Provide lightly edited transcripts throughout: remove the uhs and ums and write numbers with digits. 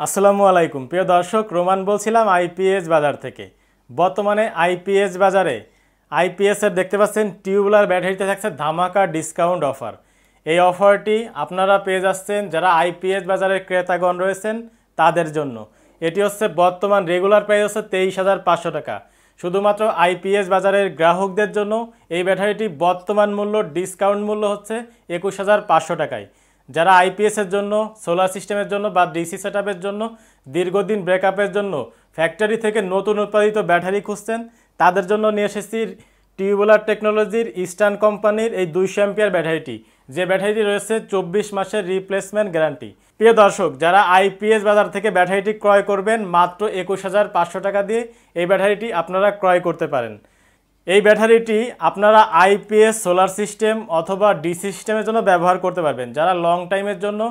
আসসালামু আলাইকুম প্রিয় দর্শক, রোমান বলছিলাম আইপিএস বাজার থেকে। বর্তমানে আইপিএস বাজারে আইপিএসের দেখতে পাচ্ছেন টিউবুলার ব্যাটারিতে থাকছে ধামাকা ডিসকাউন্ট অফার। এই অফারটি আপনারা পেয়ে যাচ্ছেন যারা আইপিএস বাজারের ক্রেতাগণ রয়েছেন তাদের জন্য। এটি হচ্ছে বর্তমান রেগুলার প্রাইস হচ্ছে 23,500 টাকা। শুধুমাত্র আইপিএস বাজারের গ্রাহকদের জন্য এই ব্যাটারিটি বর্তমান মূল্য ডিসকাউন্ট মূল্য হচ্ছে 21,500 টাকায়। যারা আইপিএসের জন্য, সোলার সিস্টেমের জন্য বা ডিসি সেটআপের জন্য, দীর্ঘদিন ব্রেকআপের জন্য ফ্যাক্টরি থেকে নতুন উৎপাদিত ব্যাটারি খুঁজছেন তাদের জন্য নিয়ে এসেছি টিউবুলার টেকনোলজির ইস্টার্ন কোম্পানির এই 200 অ্যাম্পিয়ার ব্যাটারিটি, যে ব্যাটারিটি রয়েছে 24 মাসের রিপ্লেসমেন্ট গ্যারান্টি। প্রিয় দর্শক, যারা আইপিএস বাজার থেকে ব্যাটারিটি ক্রয় করবেন মাত্র 21,500 টাকা দিয়ে এই ব্যাটারিটি আপনারা ক্রয় করতে পারেন। এই ব্যাটারিটি আপনারা আইপিএস, সোলার সিস্টেম অথবা ডিসি সিস্টেমের জন্য ব্যবহার করতে পারবেন। যারা লং টাইমের জন্য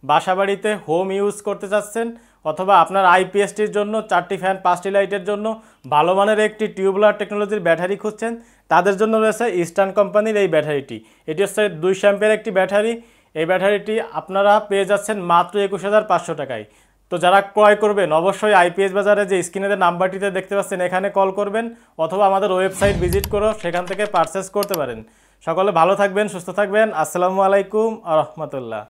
বাসাবাড়িতে হোম ইউজ করতে চাচ্ছেন অথবা আপনার আইপিএসটির জন্য 4টি ফ্যান 5টি লাইটের জন্য ভালো মানের একটি টিউবুলার টেকনোলজির ব্যাটারি খুঁজছেন তাদের জন্য রয়েছে ইস্টার্ন কোম্পানির এই ব্যাটারিটি। এটি হচ্ছে 200 অ্যাম্পিয়ার একটি ব্যাটারি। এই ব্যাটারিটি আপনারা পেয়ে যাচ্ছেন মাত্র 21,500 টাকায়। তো যারা ক্রয় করবেন অবশ্যই আইপিএস বাজারে যে স্ক্রিনের নাম্বারটিতে দেখতে পাচ্ছেন এখানে কল করবেন অথবা আমাদের ওয়েবসাইট ভিজিট করে সেখান থেকে পারচেস করতে পারেন। সকলে ভালো থাকবেন, সুস্থ থাকবেন। আসসালামু আলাইকুম ওয়া রাহমাতুল্লাহ।